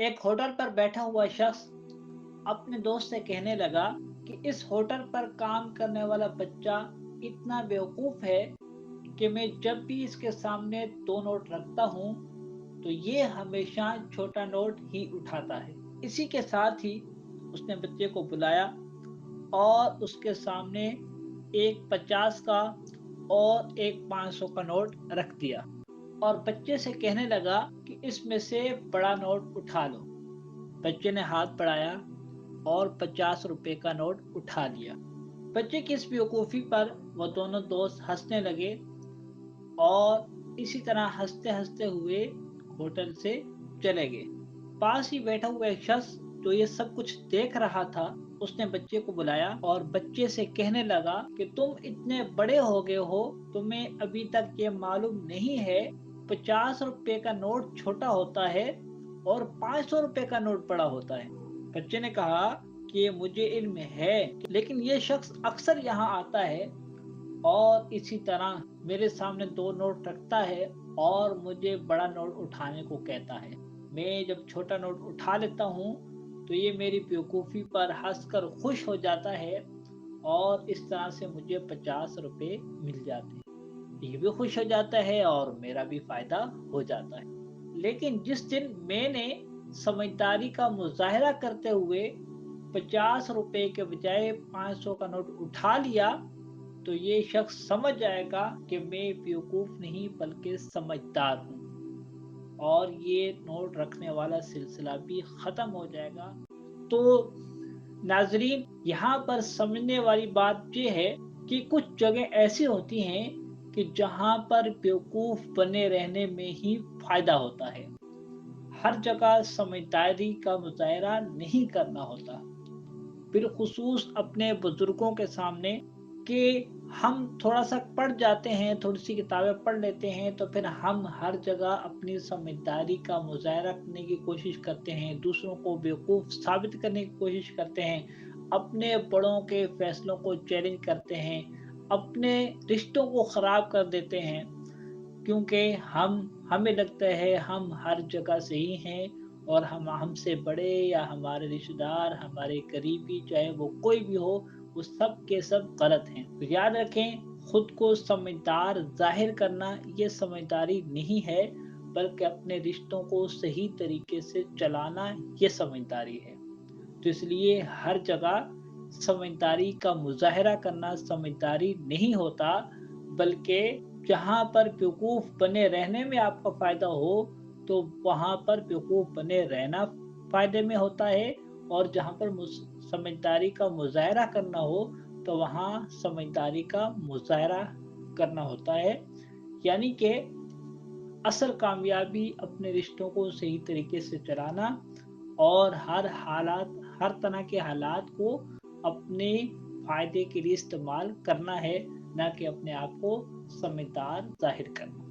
एक होटल पर बैठा हुआ शख्स अपने दोस्त से कहने लगा कि इस होटल पर काम करने वाला बच्चा इतना बेवकूफ है कि मैं जब भी इसके सामने दो नोट रखता हूँ तो ये हमेशा छोटा नोट ही उठाता है। इसी के साथ ही उसने बच्चे को बुलाया और उसके सामने एक 50 का और एक 500 का नोट रख दिया और बच्चे से कहने लगा कि इसमें से बड़ा नोट उठा लो। बच्चे ने हाथ बढ़ाया और 50 रुपए का नोट उठा लिया। बच्चे की इस बेवकूफ़ी पर वो दोनों दोस्त हंसने लगे और इसी तरह हंसते-हंसते हुए होटल से चले गए। पास ही बैठा हुआ एक शख्स जो ये सब कुछ देख रहा था, उसने बच्चे को बुलाया और बच्चे से कहने लगा कि तुम इतने बड़े हो गए हो, तुम्हें अभी तक ये मालूम नहीं है 50 रुपए का नोट छोटा होता है और 500 रुपए का नोट बड़ा होता है। बच्चे ने कहा कि ये मुझे इल्म है, लेकिन ये शख्स अक्सर यहाँ आता है और इसी तरह मेरे सामने दो नोट रखता है और मुझे बड़ा नोट उठाने को कहता है। मैं जब छोटा नोट उठा लेता हूँ तो ये मेरी बेवकूफ़ी पर हंसकर खुश हो जाता है और इस तरह से मुझे 50 रुपए मिल जाते हैं। ये भी खुश हो जाता है और मेरा भी फायदा हो जाता है। लेकिन जिस दिन मैंने समझदारी का मुजाहरा करते हुए 50 रुपए के बजाय 500 का नोट उठा लिया तो ये शख्स समझ जाएगा कि मैं बेवकूफ नहीं बल्कि समझदार हूँ और ये नोट रखने वाला सिलसिला भी खत्म हो जाएगा। तो नाजरीन, यहाँ पर समझने वाली बात ये है कि कुछ जगह ऐसी होती हैं कि जहाँ पर बेवकूफ बने रहने में ही फायदा होता है। हर जगह समझदारी का मुजाहरा नहीं करना होता, बिलखुसूस अपने बुजुर्गों के सामने कि हम थोड़ा-सा पढ़ जाते हैं, थोड़ी-सी किताबें पढ़ लेते हैं, तो फिर हम हर जगह अपनी समझदारी का मुज़ाहरा करने की कोशिश करते हैं, दूसरों को बेवकूफ़ साबित करने की कोशिश करते हैं, अपने बड़ों के फैसलों को चैलेंज करते हैं, अपने रिश्तों को ख़राब कर देते हैं। क्योंकि हमें लगता है हम हर जगह सही हैं और हम हमसे बड़े या हमारे रिश्तेदार, हमारे करीबी, चाहे वो कोई भी हो, वो सब के सब गलत हैं। तो याद रखें, खुद को समझदार ज़ाहिर करना ये समझदारी नहीं है, बल्कि अपने रिश्तों को सही तरीके से चलाना ये समझदारी है। तो इसलिए हर जगह समझदारी का मुज़ाहरा करना समझदारी नहीं होता, बल्कि जहाँ पर बेवकूफ़ बने रहने में आपका फ़ायदा हो, तो वहाँ पर बेवकूफ़ बने रहना फ़ायदे में होता है और जहाँ पर समझदारी का मुज़ाहरा करना हो, तो वहाँ समझदारी का मुज़ाहरा करना होता है। यानी कि असल कामयाबी अपने रिश्तों को सही तरीके से चलाना और हर तरह के हालात को अपने फ़ायदे के लिए इस्तेमाल करना है, ना कि अपने आप को समझदार ज़ाहिर करना।